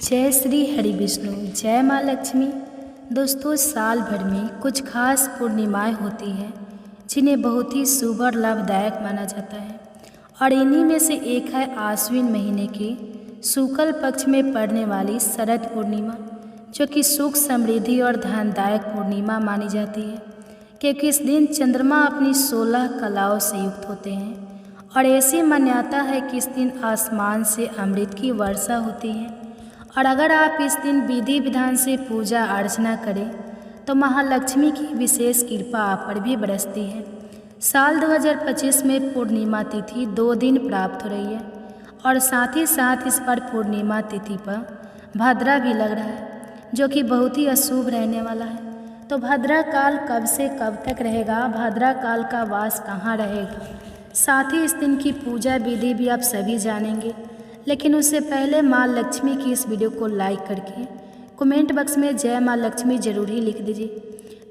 जय श्री हरि विष्णु, जय माँ लक्ष्मी। दोस्तों, साल भर में कुछ खास पूर्णिमाएं होती हैं जिन्हें बहुत ही शुभ और लाभदायक माना जाता है, और इन्हीं में से एक है आश्विन महीने के शुक्ल पक्ष में पड़ने वाली शरद पूर्णिमा, जो कि सुख समृद्धि और धनदायक पूर्णिमा मानी जाती है, क्योंकि इस दिन चंद्रमा अपनी 16 कलाओं से युक्त होते हैं और ऐसी मान्यता है कि इस दिन आसमान से अमृत की वर्षा होती है। और अगर आप इस दिन विधि विधान से पूजा अर्चना करें तो महालक्ष्मी की विशेष कृपा आप पर भी बरसती है। साल 2025 में पूर्णिमा तिथि 2 दिन प्राप्त हो रही है और साथ ही साथ इस पर पूर्णिमा तिथि पर भद्रा भी लग रहा है, जो कि बहुत ही अशुभ रहने वाला है। तो भद्रा काल कब से कब तक रहेगा, भद्रा काल का वास कहाँ रहेगा, साथ ही इस दिन की पूजा विधि भी आप सभी जानेंगे। लेकिन उससे पहले माँ लक्ष्मी की इस वीडियो को लाइक करके कमेंट बॉक्स में जय माँ लक्ष्मी जरूर ही लिख दीजिए।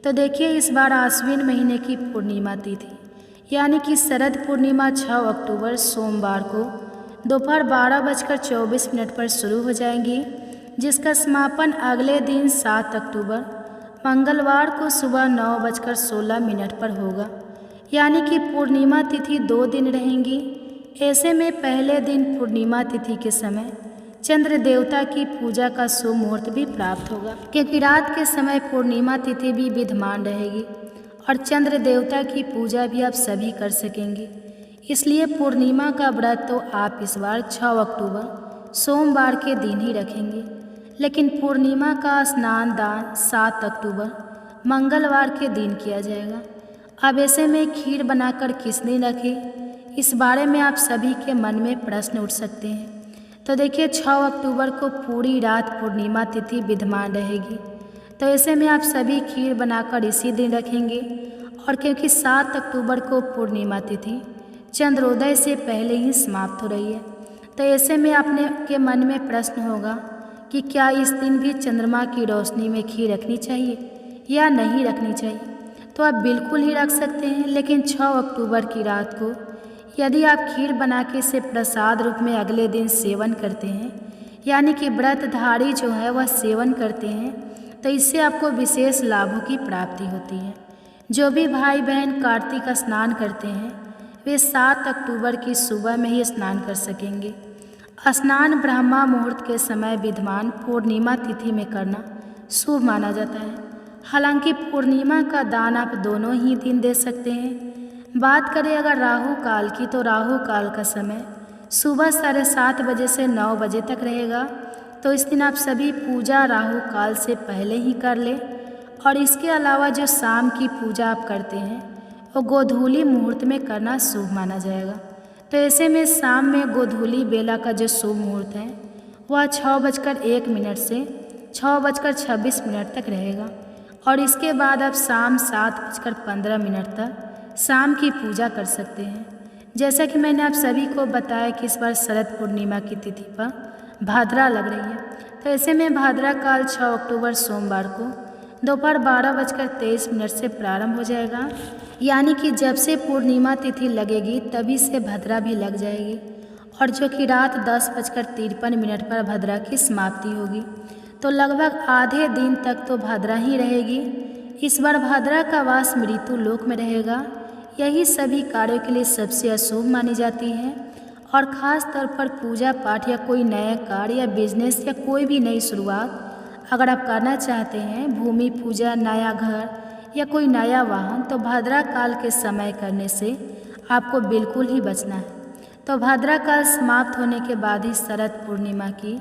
तो देखिए, इस बार आश्विन महीने की पूर्णिमा तिथि यानी कि शरद पूर्णिमा 6 अक्टूबर सोमवार को दोपहर 12:24 पर शुरू हो जाएंगी, जिसका समापन अगले दिन 7 अक्टूबर मंगलवार को सुबह 9:16 पर होगा। यानी कि पूर्णिमा तिथि 2 दिन रहेंगी। ऐसे में पहले दिन पूर्णिमा तिथि के समय चंद्र देवता की पूजा का शुभ मुहूर्त भी प्राप्त होगा, क्योंकि रात के समय पूर्णिमा तिथि भी विद्यमान रहेगी और चंद्र देवता की पूजा भी आप सभी कर सकेंगे। इसलिए पूर्णिमा का व्रत तो आप इस बार 6 अक्टूबर सोमवार के दिन ही रखेंगे, लेकिन पूर्णिमा का स्नान दान 7 अक्टूबर मंगलवार के दिन किया जाएगा। अब ऐसे में खीर बनाकर किस दिन रखें, इस बारे में आप सभी के मन में प्रश्न उठ सकते हैं। तो देखिए, 6 अक्टूबर को पूरी रात पूर्णिमा तिथि विद्यमान रहेगी, तो ऐसे में आप सभी खीर बनाकर इसी दिन रखेंगे। और क्योंकि 7 अक्टूबर को पूर्णिमा तिथि चंद्रोदय से पहले ही समाप्त हो रही है, तो ऐसे में आपने के मन में प्रश्न होगा कि क्या इस दिन भी चंद्रमा की रोशनी में खीर रखनी चाहिए या नहीं रखनी चाहिए। तो आप बिल्कुल ही रख सकते हैं, लेकिन 6 अक्टूबर की रात को यदि आप खीर बना के इसे प्रसाद रूप में अगले दिन सेवन करते हैं, यानी कि व्रतधारी जो है वह सेवन करते हैं, तो इससे आपको विशेष लाभों की प्राप्ति होती है। जो भी भाई बहन कार्तिक स्नान करते हैं वे 7 अक्टूबर की सुबह में ही स्नान कर सकेंगे। स्नान ब्रह्मा मुहूर्त के समय विद्यमान पूर्णिमा तिथि में करना शुभ माना जाता है। हालांकि पूर्णिमा का दान आप दोनों ही दिन दे सकते हैं। बात करें अगर राहु काल की, तो राहु काल का समय सुबह 7:30 बजे से 9 बजे तक रहेगा, तो इस दिन आप सभी पूजा राहु काल से पहले ही कर लें। और इसके अलावा जो शाम की पूजा आप करते हैं वो गोधूली मुहूर्त में करना शुभ माना जाएगा। तो ऐसे में शाम में गोधूली बेला का जो शुभ मुहूर्त है वह 6:01 से 6:26 तक रहेगा, और इसके बाद आप शाम 7:15 तक शाम की पूजा कर सकते हैं। जैसा कि मैंने आप सभी को बताया कि इस बार शरद पूर्णिमा की तिथि पर भाद्रा लग रही है, तो ऐसे में भाद्रा काल 6 अक्टूबर सोमवार को दोपहर 12:23 से प्रारंभ हो जाएगा। यानी कि जब से पूर्णिमा तिथि लगेगी तभी से भद्रा भी लग जाएगी, और जो कि रात 10:53 पर भद्रा की समाप्ति होगी। तो लगभग आधे दिन तक तो भद्रा ही रहेगी। इस बार भद्रा का वास मृत्यु लोक में रहेगा। यही सभी कार्यों के लिए सबसे अशुभ मानी जाती है, और ख़ास तौर पर पूजा पाठ या कोई नया कार्य या बिजनेस या कोई भी नई शुरुआत अगर आप करना चाहते हैं, भूमि पूजा, नया घर या कोई नया वाहन, तो भद्रा काल के समय करने से आपको बिल्कुल ही बचना है। तो भद्रा काल समाप्त होने के बाद ही शरद पूर्णिमा की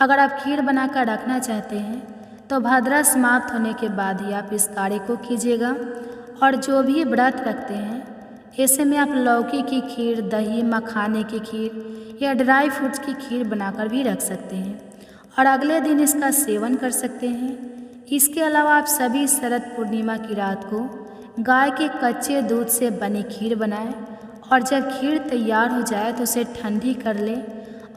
अगर आप खीर बनाकर रखना चाहते हैं तो भद्रा समाप्त होने के बाद ही आप इस कार्य को कीजिएगा। और जो भी व्रत रखते हैं, ऐसे में आप लौकी की खीर, दही, मखाने की खीर या ड्राई फ्रूट्स की खीर बनाकर भी रख सकते हैं और अगले दिन इसका सेवन कर सकते हैं। इसके अलावा आप सभी शरद पूर्णिमा की रात को गाय के कच्चे दूध से बनी खीर बनाएं, और जब खीर तैयार हो जाए तो उसे ठंडी कर लें,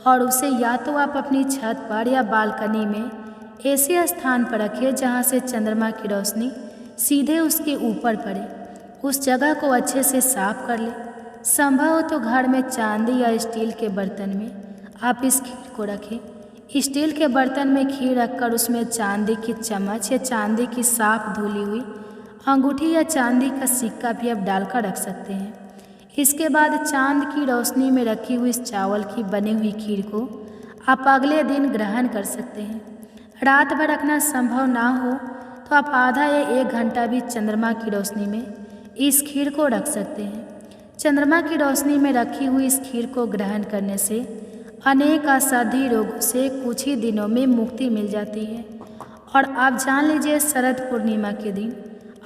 और उसे या तो आप अपनी छत पर या बालकनी में ऐसे स्थान पर रखें जहाँ से चंद्रमा की रोशनी सीधे उसके ऊपर पड़े। उस जगह को अच्छे से साफ कर लें। संभव हो तो घर में चांदी या स्टील के बर्तन में आप इस खीर को रखें। स्टील के बर्तन में खीर रखकर उसमें चांदी की चम्मच या चांदी की साफ धुली हुई अंगूठी या चांदी का सिक्का भी आप डालकर रख सकते हैं। इसके बाद चांद की रोशनी में रखी हुई इस चावल की बनी हुई खीर को आप अगले दिन ग्रहण कर सकते हैं। रात भर रखना संभव ना हो तो आप आधा या 1 घंटा भी चंद्रमा की रोशनी में इस खीर को रख सकते हैं। चंद्रमा की रोशनी में रखी हुई इस खीर को ग्रहण करने से अनेक असाध्य रोगों से कुछ ही दिनों में मुक्ति मिल जाती है। और आप जान लीजिए शरद पूर्णिमा के दिन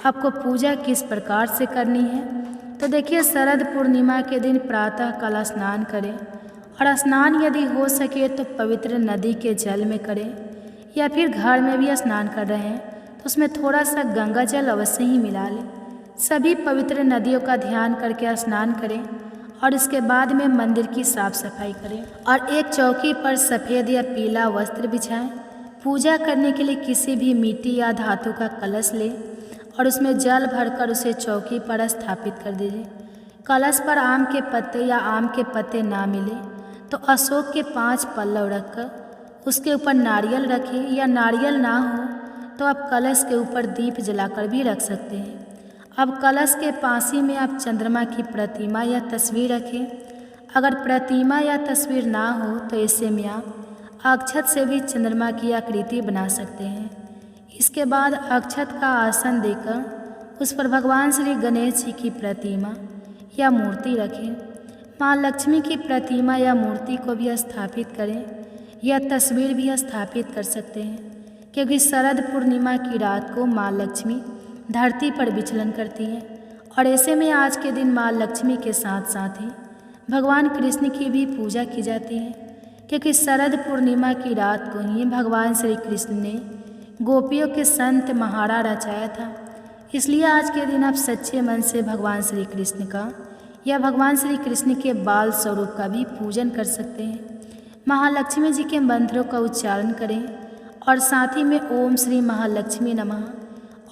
आपको पूजा किस प्रकार से करनी है। तो देखिए, शरद पूर्णिमा के दिन प्रातः काल स्नान करें और स्नान यदि हो सके तो पवित्र नदी के जल में करें, या फिर घर में भी स्नान कर रहे हैं तो उसमें थोड़ा सा गंगा जल अवश्य ही मिला लें। सभी पवित्र नदियों का ध्यान करके स्नान करें और इसके बाद में मंदिर की साफ सफाई करें और एक चौकी पर सफ़ेद या पीला वस्त्र बिछाएं। पूजा करने के लिए किसी भी मिट्टी या धातु का कलश लें और उसमें जल भरकर उसे चौकी पर स्थापित कर दीजिए। कलश पर आम के पत्ते या आम के पत्ते ना मिले तो अशोक के 5 पल्लव रखकर उसके ऊपर नारियल रखें, या नारियल ना हो तो आप कलश के ऊपर दीप जलाकर भी रख सकते हैं। अब कलश के पासी में आप चंद्रमा की प्रतिमा या तस्वीर रखें। अगर प्रतिमा या तस्वीर ना हो तो ऐसे में आप अक्षत से भी चंद्रमा की आकृति बना सकते हैं। इसके बाद अक्षत का आसन देकर उस पर भगवान श्री गणेश जी की प्रतिमा या मूर्ति रखें। माँ लक्ष्मी की प्रतिमा या मूर्ति को भी स्थापित करें या तस्वीर भी स्थापित कर सकते हैं, क्योंकि शरद पूर्णिमा की रात को माँ लक्ष्मी धरती पर विचलन करती है। और ऐसे में आज के दिन माँ लक्ष्मी के साथ साथ ही भगवान कृष्ण की भी पूजा की जाती है, क्योंकि शरद पूर्णिमा की रात को ही भगवान श्री कृष्ण ने गोपियों के संत महारा रचाया था। इसलिए आज के दिन आप सच्चे मन से भगवान श्री कृष्ण का या भगवान श्री कृष्ण के बाल स्वरूप का भी पूजन कर सकते हैं। महालक्ष्मी जी के मंत्रों का उच्चारण करें और साथ ही में ओम श्री महालक्ष्मी नमः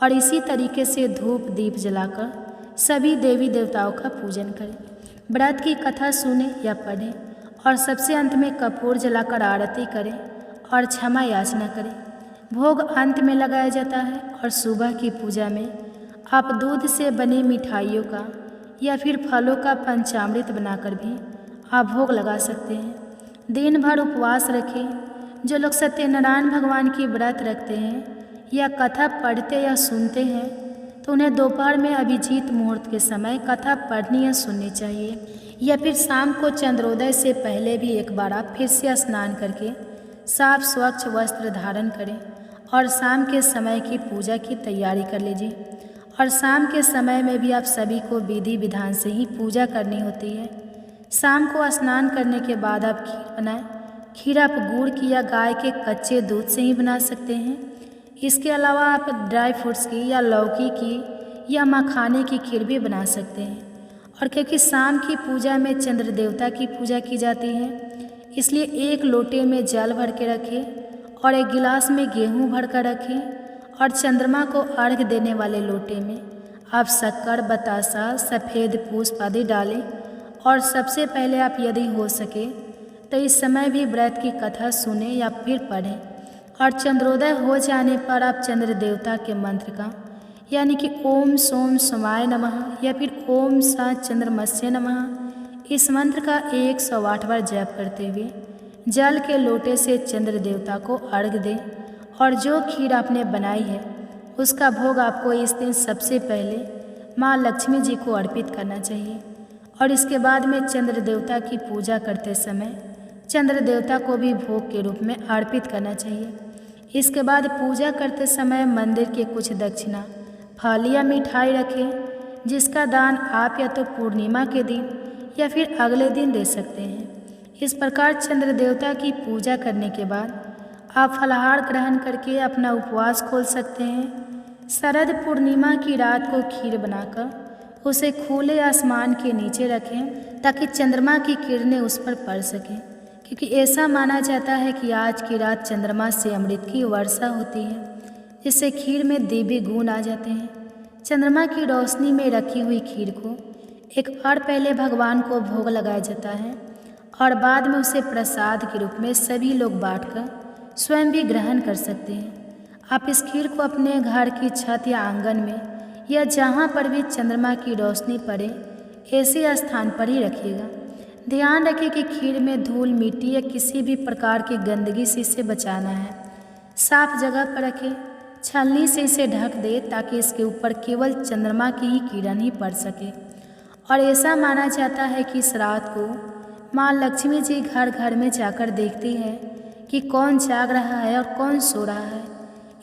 और इसी तरीके से धूप दीप जलाकर सभी देवी देवताओं का पूजन करें। व्रत की कथा सुने या पढ़ें और सबसे अंत में कपूर जलाकर आरती करें और क्षमा याचना करें। भोग अंत में लगाया जाता है और सुबह की पूजा में आप दूध से बनी मिठाइयों का या फिर फलों का पंचामृत बनाकर भी आप भोग लगा सकते हैं। दिन भर उपवास रखें। जो लोग सत्यनारायण भगवान की व्रत रखते हैं या कथा पढ़ते या सुनते हैं तो उन्हें दोपहर में अभिजीत मुहूर्त के समय कथा पढ़नी या सुननी चाहिए, या फिर शाम को चंद्रोदय से पहले भी एक बार आप फिर से स्नान करके साफ स्वच्छ वस्त्र धारण करें और शाम के समय की पूजा की तैयारी कर लीजिए। और शाम के समय में भी आप सभी को विधि विधान से ही पूजा करनी होती है। शाम को स्नान करने के बाद आप खीर बनाएं। खीर आप गुड़ की या गाय के कच्चे दूध से ही बना सकते हैं। इसके अलावा आप ड्राई फ्रूट्स की या लौकी की या मखाने की खीर भी बना सकते हैं। और क्योंकि शाम की पूजा में चंद्र देवता की पूजा की जाती है, इसलिए 1 लोटे में जल भर के रखें और 1 गिलास में गेहूँ भर कर रखें और चंद्रमा को अर्घ्य देने वाले लोटे में आप शक्कर, बतासा, सफ़ेद पुष्प आदि डालें। और सबसे पहले आप यदि हो सके तो इस समय भी व्रत की कथा सुने या फिर पढ़ें। और चंद्रोदय हो जाने पर आप चंद्र देवता के मंत्र का यानी कि ओम सोम सोमाय नमः या फिर ओम सा चंद्रमस्य नमः इस मंत्र का 108 बार जप करते हुए जल के लोटे से चंद्र देवता को अर्घ्य दें। और जो खीर आपने बनाई है उसका भोग आपको इस दिन सबसे पहले माँ लक्ष्मी जी को अर्पित करना चाहिए। और इसके बाद में चंद्र देवता की पूजा करते समय चंद्र देवता को भी भोग के रूप में अर्पित करना चाहिए। इसके बाद पूजा करते समय मंदिर के कुछ दक्षिणा, फल या मिठाई रखें, जिसका दान आप या तो पूर्णिमा के दिन या फिर अगले दिन दे सकते हैं। इस प्रकार चंद्र देवता की पूजा करने के बाद आप फलाहार ग्रहण करके अपना उपवास खोल सकते हैं। शरद पूर्णिमा की रात को खीर बनाकर उसे खुले आसमान के नीचे रखें ताकि चंद्रमा की किरणें उस पर पड़ सकें, क्योंकि ऐसा माना जाता है कि आज की रात चंद्रमा से अमृत की वर्षा होती है, जिससे खीर में दिव्य गुण आ जाते हैं। चंद्रमा की रोशनी में रखी हुई खीर को एक बार पहले भगवान को भोग लगाया जाता है और बाद में उसे प्रसाद के रूप में सभी लोग बांटकर स्वयं भी ग्रहण कर सकते हैं। आप इस खीर को अपने घर की छत या आंगन में या जहाँ पर भी चंद्रमा की रोशनी पड़े ऐसे स्थान पर ही रखिएगा। ध्यान रखें कि खीर में धूल, मिट्टी या किसी भी प्रकार की गंदगी से इसे बचाना है। साफ जगह पर रखें, छलनी से इसे ढक दे ताकि इसके ऊपर केवल चंद्रमा की ही किरण ही पड़ सके। और ऐसा माना जाता है कि इस रात को माँ लक्ष्मी जी घर घर में जाकर देखती है कि कौन जाग रहा है और कौन सो रहा है।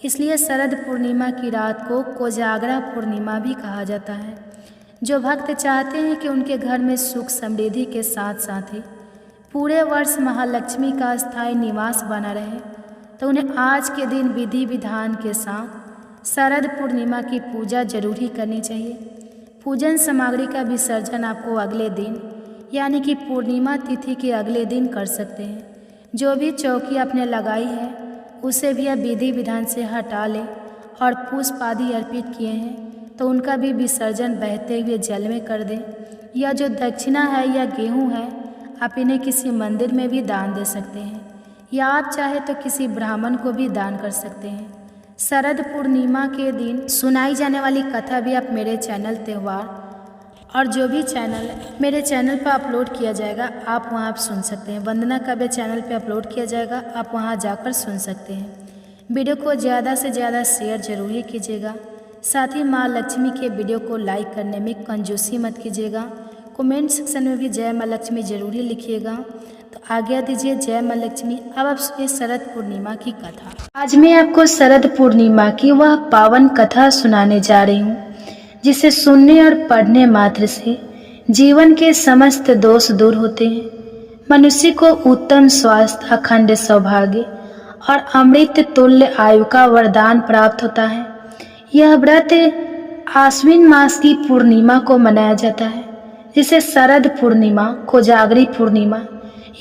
इसलिए शरद पूर्णिमा की रात को कोजागरा पूर्णिमा भी कहा जाता है। जो भक्त चाहते हैं कि उनके घर में सुख समृद्धि के साथ साथ ही पूरे वर्ष महालक्ष्मी का स्थायी निवास बना रहे, तो उन्हें आज के दिन विधि विधान के साथ शरद पूर्णिमा की पूजा जरूर ही करनी चाहिए। पूजन सामग्री का विसर्जन आपको अगले दिन यानी कि पूर्णिमा तिथि के अगले दिन कर सकते हैं। जो भी चौकी आपने लगाई है उसे भी आप विधि विधान से हटा लें और पुष्प आदि अर्पित किए हैं तो उनका भी विसर्जन बहते हुए जल में कर दें। या जो दक्षिणा है या गेहूँ है आप इन्हें किसी मंदिर में भी दान दे सकते हैं या आप चाहे तो किसी ब्राह्मण को भी दान कर सकते हैं। शरद पूर्णिमा के दिन सुनाई जाने वाली कथा भी आप मेरे चैनल त्योहार और जो भी चैनल मेरे चैनल पर अपलोड किया जाएगा आप वहां आप सुन सकते हैं। वंदना काव्य चैनल पे अपलोड किया जाएगा, आप वहां जाकर सुन सकते हैं। वीडियो को ज़्यादा से ज़्यादा शेयर जरूर ही कीजिएगा। साथ ही माँ लक्ष्मी के वीडियो को लाइक करने में कंजूसी मत कीजिएगा। कमेंट सेक्शन में भी जय माँ लक्ष्मी जरूर ही लिखिएगा। तो आज्ञा दीजिए, जय माँ लक्ष्मी। अब आप सुनिए शरद पूर्णिमा की कथा। आज मैं आपको शरद पूर्णिमा की वह पावन कथा सुनाने जा रही हूँ जिसे सुनने और पढ़ने मात्र से जीवन के समस्त दोष दूर होते हैं। मनुष्य को उत्तम स्वास्थ्य, अखंड सौभाग्य और अमृत तुल्य आयु का वरदान प्राप्त होता है। यह व्रत आश्विन मास की पूर्णिमा को मनाया जाता है जिसे शरद पूर्णिमा, कोजागरी पूर्णिमा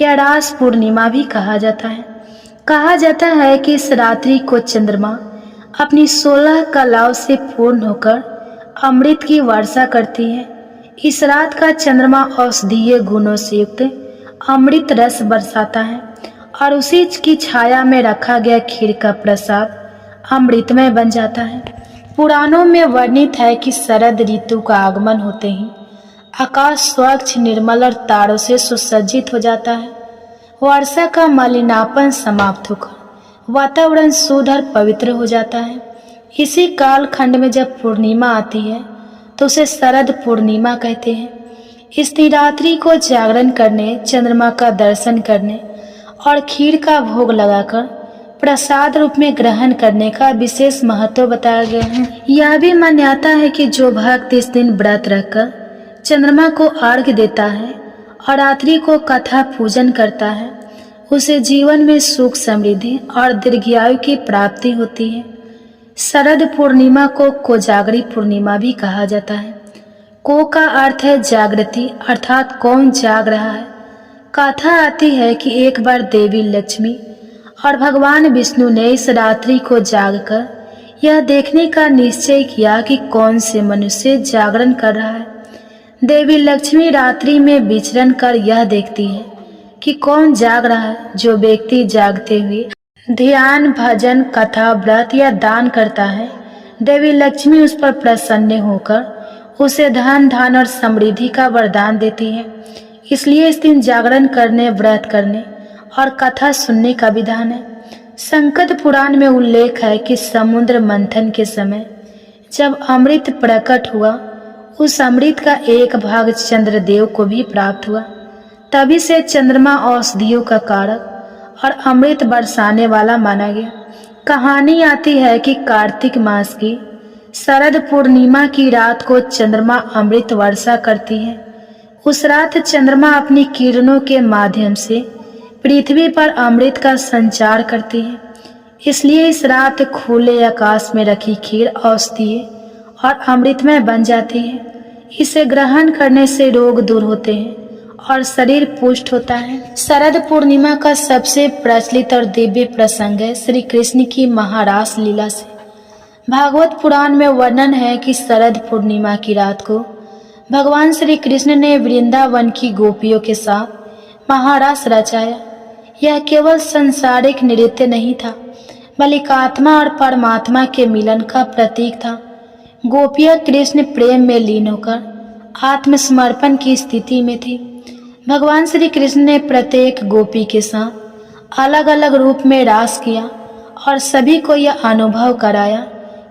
या रास पूर्णिमा भी कहा जाता है। कहा जाता है कि इस रात्रि को चंद्रमा अपनी 16 कलाओं से पूर्ण होकर अमृत की वर्षा करती है। इस रात का चंद्रमा औषधीय गुणों से युक्त अमृत रस बरसाता है और उसी की छाया में रखा गया खीर का प्रसाद अमृतमय बन जाता है। पुराणों में वर्णित है कि शरद ऋतु का आगमन होते ही आकाश स्वच्छ, निर्मल और तारों से सुसज्जित हो जाता है। वर्षा का मलिनापन समाप्त होकर वातावरण शुद्ध और पवित्र हो जाता है। इसी काल खंड में जब पूर्णिमा आती है तो उसे शरद पूर्णिमा कहते हैं। इस रात्रि को जागरण करने, चंद्रमा का दर्शन करने और खीर का भोग लगाकर प्रसाद रूप में ग्रहण करने का विशेष महत्व बताया गया है। यह भी मान्यता है कि जो भक्त इस दिन व्रत रखकर चंद्रमा को अर्घ्य देता है और रात्रि को कथा पूजन करता है उसे जीवन में सुख, समृद्धि और दीर्घायु की प्राप्ति होती है। शरद पूर्णिमा को कोजागरी पूर्णिमा भी कहा जाता है। को का अर्थ है जागृति, अर्थात कौन जाग रहा है। कथा आती है कि एक बार देवी लक्ष्मी और भगवान विष्णु ने इस रात्रि को जागकर यह देखने का निश्चय किया कि कौन से मनुष्य जागरण कर रहा है। देवी लक्ष्मी रात्रि में विचरण कर यह देखती है कि कौन जाग रहा है। जो व्यक्ति जागते हुए ध्यान, भजन, कथा, व्रत या दान करता है, देवी लक्ष्मी उस पर प्रसन्न होकर उसे धन, धान और समृद्धि का वरदान देती है। इसलिए इस दिन जागरण करने, व्रत करने और कथा सुनने का विधान है। संकट पुराण में उल्लेख है कि समुद्र मंथन के समय जब अमृत प्रकट हुआ, उस अमृत का एक भाग चंद्रदेव को भी प्राप्त हुआ। तभी से चंद्रमा औषधियों का कारक और अमृत बरसाने वाला माना गया। कहानी आती है कि कार्तिक मास की शरद पूर्णिमा की रात को चंद्रमा अमृत वर्षा करती है। उस रात चंद्रमा अपनी किरणों के माध्यम से पृथ्वी पर अमृत का संचार करती है। इसलिए इस रात खुले आकाश में रखी खीर औषधीय और अमृतमय बन जाती है। इसे ग्रहण करने से रोग दूर होते हैं और शरीर पुष्ट होता है। शरद पूर्णिमा का सबसे प्रचलित और दिव्य प्रसंग है श्री कृष्ण की महारास लीला से। भागवत पुराण में वर्णन है कि शरद पूर्णिमा की रात को भगवान श्री कृष्ण ने वृंदावन की गोपियों के साथ महारास रचाया। यह केवल संसारिक नृत्य नहीं था, बल्कि आत्मा और परमात्मा के मिलन का प्रतीक था। गोपियाँ कृष्ण प्रेम में लीन होकर आत्मसमर्पण की स्थिति में थी। भगवान श्री कृष्ण ने प्रत्येक गोपी के साथ अलग अलग रूप में रास किया और सभी को यह अनुभव कराया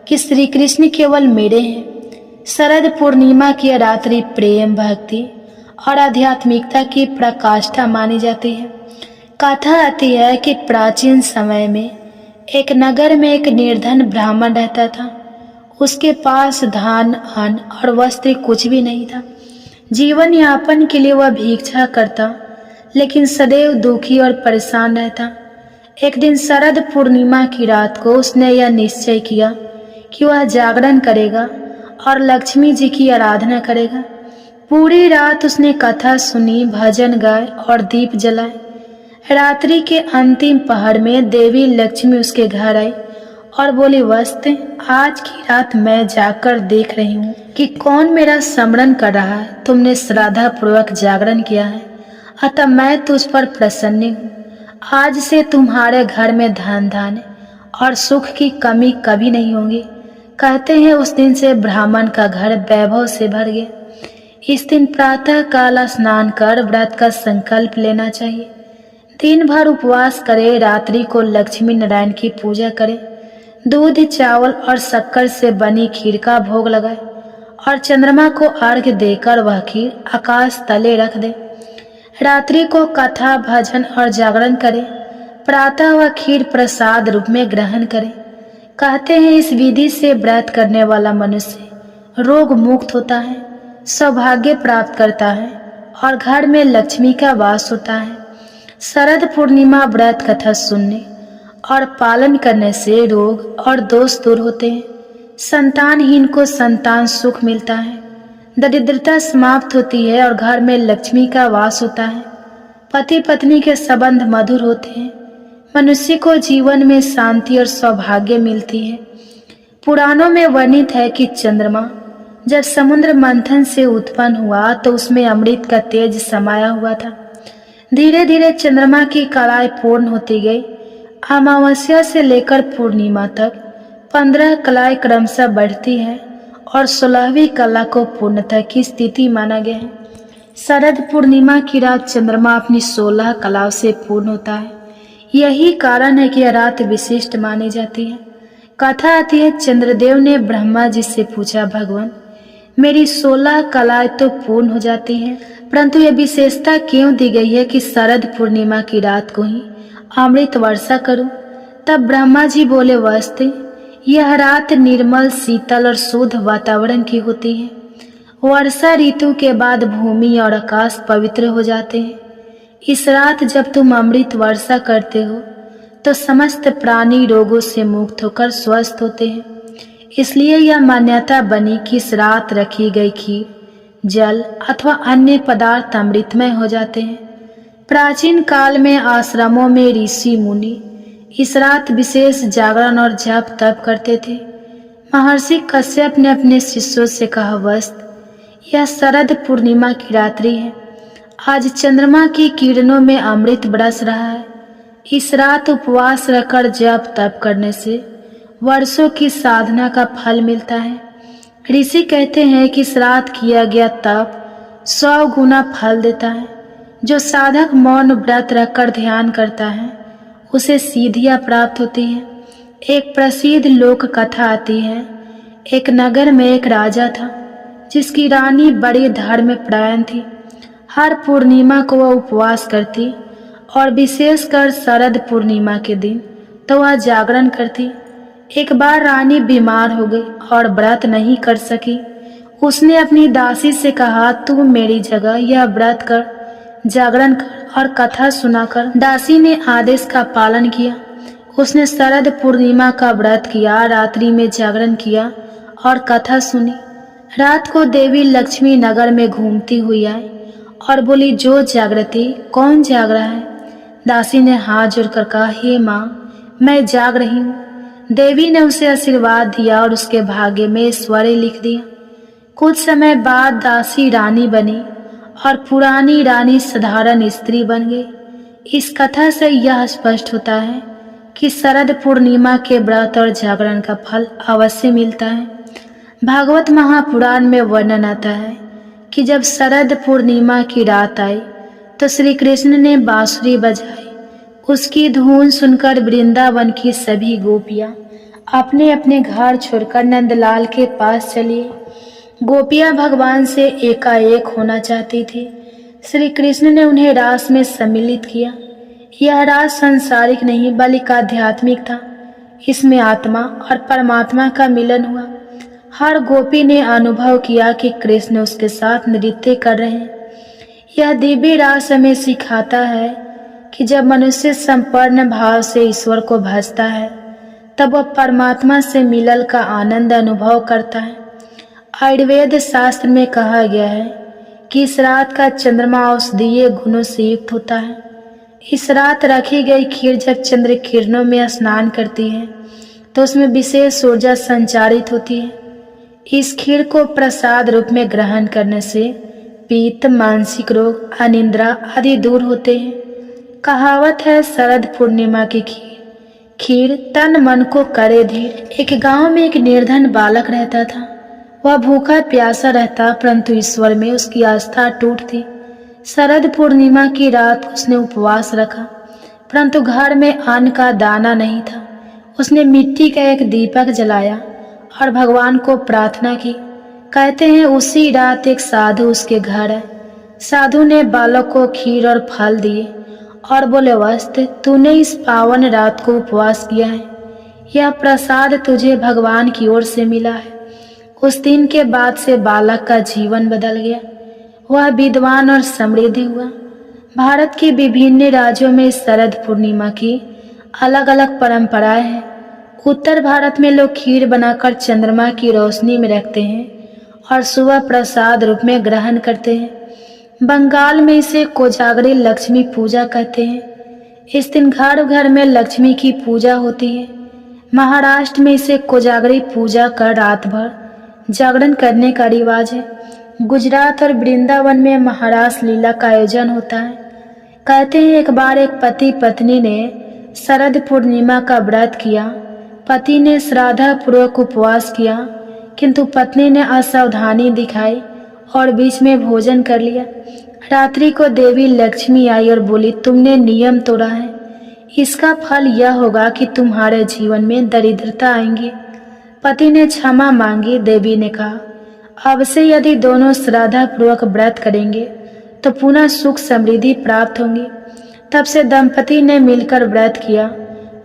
कि श्री कृष्ण केवल मेरे हैं। शरद पूर्णिमा की रात्रि प्रेम, भक्ति और आध्यात्मिकता की प्रकाष्ठा मानी जाती है। कथा आती है कि प्राचीन समय में एक नगर में एक निर्धन ब्राह्मण रहता था। उसके पास धन, अन्न और वस्त्र कुछ भी नहीं था। जीवन यापन के लिए वह भिक्षा करता, लेकिन सदैव दुखी और परेशान रहता। एक दिन शरद पूर्णिमा की रात को उसने यह निश्चय किया कि वह जागरण करेगा और लक्ष्मी जी की आराधना करेगा। पूरी रात उसने कथा सुनी, भजन गाए और दीप जलाए। रात्रि के अंतिम पहर में देवी लक्ष्मी उसके घर आई और बोली, वत्स, आज की रात मैं जाकर देख रही हूँ कि कौन मेरा स्मरण कर रहा है। तुमने श्रद्धा पूर्वक जागरण किया है, अतः मैं तुझ पर प्रसन्न हूँ। आज से तुम्हारे घर में धन धान्य और सुख की कमी कभी नहीं होगी। कहते हैं उस दिन से ब्राह्मण का घर वैभव से भर गया। इस दिन प्रातः काल स्नान कर व्रत का संकल्प लेना चाहिए। दिन भर उपवास करे, रात्रि को लक्ष्मी नारायण की पूजा करे, दूध, चावल और शक्कर से बनी खीर का भोग लगाए और चंद्रमा को अर्घ्य देकर वह खीर आकाश तले रख दे। रात्रि को कथा, भजन और जागरण करे। प्रातः वह खीर प्रसाद रूप में ग्रहण करे। कहते हैं इस विधि से व्रत करने वाला मनुष्य रोग मुक्त होता है, सौभाग्य प्राप्त करता है और घर में लक्ष्मी का वास होता है। शरद पूर्णिमा व्रत कथा सुनने और पालन करने से रोग और दोष दूर होते हैं। संतानहीन को संतान सुख मिलता है, दरिद्रता समाप्त होती है और घर में लक्ष्मी का वास होता है। पति पत्नी के संबंध मधुर होते हैं। मनुष्य को जीवन में शांति और सौभाग्य मिलती है। पुराणों में वर्णित है कि चंद्रमा जब समुद्र मंथन से उत्पन्न हुआ तो उसमें अमृत का तेज समाया हुआ था। धीरे धीरे चंद्रमा की कलाएं पूर्ण होती गई। अमावस्या से लेकर पूर्णिमा तक 15 कलाएं क्रमशः बढ़ती है और 16वीं कला को पूर्णता की स्थिति माना गया है। शरद पूर्णिमा की रात चंद्रमा अपनी 16 कलाओं से पूर्ण होता है। यही कारण है कि यह रात विशिष्ट मानी जाती है। कथा आती है, चंद्रदेव ने ब्रह्मा जी से पूछा, भगवान, मेरी 16 कलाएं तो पूर्ण हो जाती हैं, परंतु यह विशेषता क्यों दी गई है कि शरद पूर्णिमा की रात को ही अमृत वर्षा करूं? तब ब्रह्मा जी बोले, वत्स, यह रात निर्मल, शीतल और शुद्ध वातावरण की होती है। वर्षा ऋतु के बाद भूमि और आकाश पवित्र हो जाते हैं। इस रात जब तुम अमृत वर्षा करते हो तो समस्त प्राणी रोगों से मुक्त होकर स्वस्थ होते हैं। इसलिए यह मान्यता बनी कि इस रात रखी गई खीर, जल अथवा अन्य पदार्थ अमृतमय हो जाते हैं। प्राचीन काल में आश्रमों में ऋषि मुनि इस रात विशेष जागरण और जप तप करते थे। महर्षि कश्यप ने अपने शिष्यों से कहा, वत्स, यह शरद पूर्णिमा की रात्रि है। आज चंद्रमा की किरणों में अमृत बरस रहा है। इस रात उपवास रखकर जप तप करने से वर्षों की साधना का फल मिलता है। ऋषि कहते हैं कि इस रात किया गया तप 100 गुना फल देता है। जो साधक मौन व्रत रखकर ध्यान करता है उसे सिद्धियां प्राप्त होती हैं। एक प्रसिद्ध लोक कथा आती है। एक नगर में एक राजा था जिसकी रानी बड़ी धर्मपरायण थी। हर पूर्णिमा को वह उपवास करती और विशेषकर शरद पूर्णिमा के दिन तो वह जागरण करती। एक बार रानी बीमार हो गई और व्रत नहीं कर सकी। उसने अपनी दासी से कहा, तू मेरी जगह यह व्रत कर, जागरण कर और कथा सुनाकर। दासी ने आदेश का पालन किया। उसने शरद पूर्णिमा का व्रत किया, रात्रि में जागरण किया और कथा सुनी। रात को देवी लक्ष्मी नगर में घूमती हुई आई और बोली, जो जागृति, कौन जाग रहा है? दासी ने हाथ जोड़कर कहा, हे माँ, मैं जाग रही हूँ। देवी ने उसे आशीर्वाद दिया और उसके भाग्य में ऐश्वर्य लिख दिया। कुछ समय बाद दासी रानी बनी और पुरानी रानी साधारण स्त्री बन गई। इस कथा से यह स्पष्ट होता है कि शरद पूर्णिमा के व्रत और जागरण का फल अवश्य मिलता है। भागवत महापुराण में वर्णन आता है कि जब शरद पूर्णिमा की रात आई तो श्री कृष्ण ने बांसुरी बजाई। उसकी धुन सुनकर वृंदावन की सभी गोपियां अपने अपने घर छोड़कर नंदलाल के पास चली। गोपियां भगवान से एकाएक होना चाहती थी। श्री कृष्ण ने उन्हें रास में सम्मिलित किया। यह रास सांसारिक नहीं बल्कि आध्यात्मिक था। इसमें आत्मा और परमात्मा का मिलन हुआ। हर गोपी ने अनुभव किया कि कृष्ण उसके साथ नृत्य कर रहे हैं। यह दिव्य रास हमें सिखाता है कि जब मनुष्य संपूर्ण भाव से ईश्वर को भजता है तब वह परमात्मा से मिलन का आनंद अनुभव करता है। आयुर्वेद शास्त्र में कहा गया है कि इस रात का चंद्रमा औषधीय गुणों से युक्त होता है। इस रात रखी गई खीर जब चंद्र किरणों में स्नान करती है तो उसमें विशेष ऊर्जा संचारित होती है। इस खीर को प्रसाद रूप में ग्रहण करने से पित्त, मानसिक रोग, अनिद्रा आदि दूर होते हैं। कहावत है शरद पूर्णिमा की खीर तन मन को करे धीर। एक गांव में एक निर्धन बालक रहता था। वह भूखा प्यासा रहता परंतु ईश्वर में उसकी आस्था टूट थी। शरद पूर्णिमा की रात उसने उपवास रखा परंतु घर में अन्न का दाना नहीं था। उसने मिट्टी का एक दीपक जलाया और भगवान को प्रार्थना की। कहते हैं उसी रात एक साधु उसके घर आए। साधु ने बालक को खीर और फल दिए और बोले, वस्त तूने इस पावन रात को उपवास किया है, यह प्रसाद तुझे भगवान की ओर से मिला है। उस दिन के बाद से बालक का जीवन बदल गया। वह विद्वान और समृद्ध हुआ। भारत के विभिन्न राज्यों में शरद पूर्णिमा की अलग अलग परंपराएं हैं। उत्तर भारत में लोग खीर बनाकर चंद्रमा की रोशनी में रखते हैं और सुबह प्रसाद रूप में ग्रहण करते हैं। बंगाल में इसे कोजागरी लक्ष्मी पूजा कहते हैं। इस दिन घर घर में लक्ष्मी की पूजा होती है। महाराष्ट्र में इसे कोजागरी पूजा कर रात भर जागरण करने का रिवाज है। गुजरात और वृंदावन में महारास लीला का आयोजन होता है। कहते हैं एक बार एक पति पत्नी ने शरद पूर्णिमा का व्रत किया। पति ने श्रद्धापूर्वक उपवास किया किंतु पत्नी ने असावधानी दिखाई और बीच में भोजन कर लिया। रात्रि को देवी लक्ष्मी आई और बोली, तुमने नियम तोड़ा है, इसका फल यह होगा कि तुम्हारे जीवन में दरिद्रता आएंगी। पति ने क्षमा मांगी। देवी ने कहा, अब से यदि दोनों श्रद्धापूर्वक व्रत करेंगे तो पुनः सुख समृद्धि प्राप्त होंगी। तब से दंपति ने मिलकर व्रत किया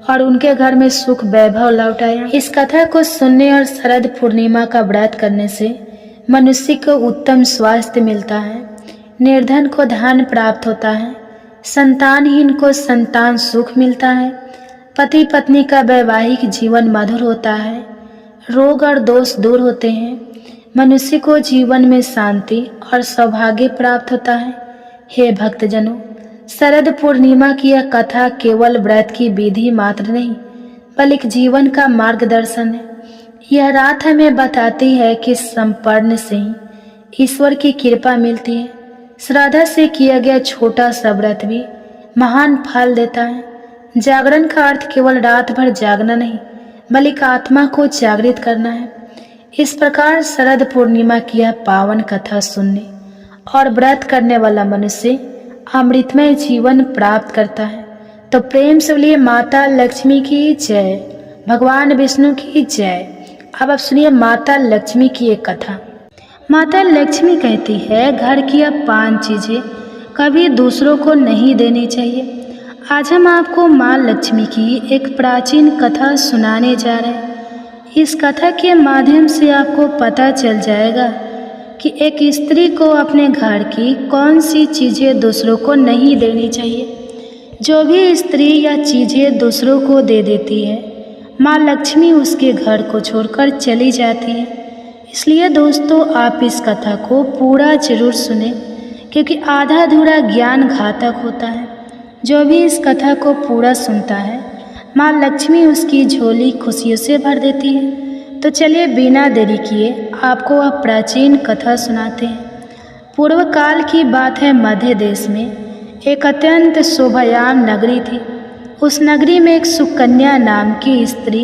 और उनके घर में सुख वैभव लौट आया। इस कथा को सुनने और शरद पूर्णिमा का व्रत करने से मनुष्य को उत्तम स्वास्थ्य मिलता है, निर्धन को धन प्राप्त होता है, संतानहीन को संतान सुख मिलता है, पति पत्नी का वैवाहिक जीवन मधुर होता है, रोग और दोष दूर होते हैं, मनुष्य को जीवन में शांति और सौभाग्य प्राप्त होता है। हे भक्तजनों, शरद पूर्णिमा की यह कथा केवल व्रत की विधि मात्र नहीं बल्कि जीवन का मार्गदर्शन है। यह रात हमें बताती है कि संपन्न से ही ईश्वर की कृपा मिलती है। श्रद्धा से किया गया छोटा सा व्रत भी महान फल देता है। जागरण का अर्थ केवल रात भर जागना नहीं बल्कि आत्मा को जागृत करना है। इस प्रकार शरद पूर्णिमा की यह पावन कथा सुनने और व्रत करने वाला मनुष्य अमृतमय जीवन प्राप्त करता है। तो प्रेम से बोलिए माता लक्ष्मी की जय, भगवान विष्णु की जय। अब आप सुनिए माता लक्ष्मी की एक कथा। माता लक्ष्मी कहती है, घर की अब 5 चीजें कभी दूसरों को नहीं देनी चाहिए। आज हम आपको माँ लक्ष्मी की एक प्राचीन कथा सुनाने जा रहे हैं। इस कथा के माध्यम से आपको पता चल जाएगा कि एक स्त्री को अपने घर की कौन सी चीज़ें दूसरों को नहीं देनी चाहिए। जो भी स्त्री या चीज़ें दूसरों को दे देती है, माँ लक्ष्मी उसके घर को छोड़कर चली जाती है। इसलिए दोस्तों, आप इस कथा को पूरा जरूर सुने क्योंकि आधा अधूरा ज्ञान घातक होता है। जो भी इस कथा को पूरा सुनता है, माँ लक्ष्मी उसकी झोली खुशियों से भर देती है। तो चलिए बिना देरी किए आपको वह प्राचीन कथा सुनाते हैं। पूर्व काल की बात है। मध्य देश में एक अत्यंत शोभायाम नगरी थी। उस नगरी में एक सुकन्या नाम की स्त्री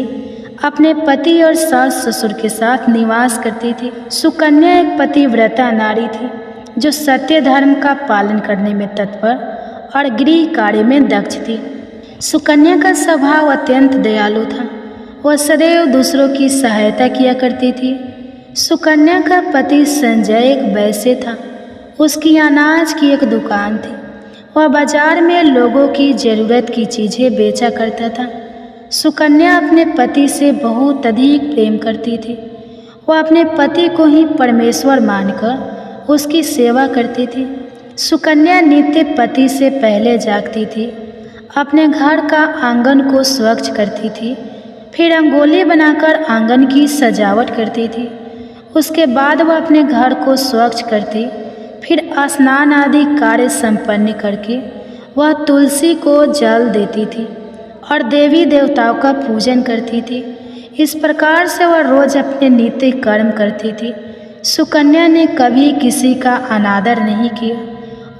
अपने पति और सास ससुर के साथ निवास करती थी। सुकन्या एक पतिव्रता नारी थी जो सत्य धर्म का पालन करने में तत्पर और गृह कार्य में दक्ष थी। सुकन्या का स्वभाव अत्यंत दयालु था। वह सदैव दूसरों की सहायता किया करती थी। सुकन्या का पति संजय एक वैश्य था। उसकी अनाज की एक दुकान थी। वह बाजार में लोगों की ज़रूरत की चीज़ें बेचा करता था। सुकन्या अपने पति से बहुत अधिक प्रेम करती थी। वह अपने पति को ही परमेश्वर मानकर उसकी सेवा करती थी। सुकन्या नित्य पति से पहले जागती थी, अपने घर का आंगन को स्वच्छ करती थी, फिर रंगोली बनाकर आंगन की सजावट करती थी। उसके बाद वह अपने घर को स्वच्छ करती, फिर स्नान आदि कार्य संपन्न करके वह तुलसी को जल देती थी और देवी देवताओं का पूजन करती थी। इस प्रकार से वह रोज अपने नित्य कर्म करती थी। सुकन्या ने कभी किसी का अनादर नहीं किया।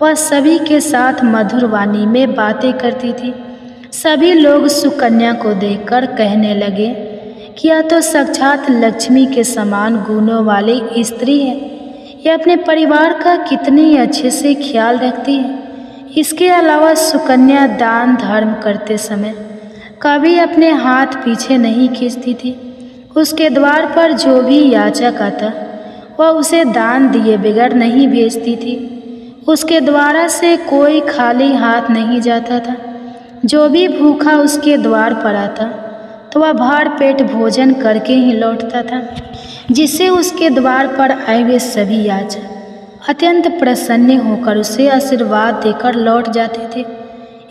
वह सभी के साथ मधुर वाणी में बातें करती थी। सभी लोग सुकन्या को देखकर कहने लगे कि यह तो साक्षात लक्ष्मी के समान गुणों वाली स्त्री है। यह अपने परिवार का कितने अच्छे से ख्याल रखती है। इसके अलावा सुकन्या दान धर्म करते समय कभी अपने हाथ पीछे नहीं खींचती थी। उसके द्वार पर जो भी याचक आता वह उसे दान दिए बगैर नहीं भेजती थी। उसके द्वारा से कोई खाली हाथ नहीं जाता था। जो भी भूखा उसके द्वार पर आता तो वह भर पेट भोजन करके ही लौटता था, जिससे उसके द्वार पर आए हुए सभी याचक अत्यंत प्रसन्न होकर उसे आशीर्वाद देकर लौट जाते थे।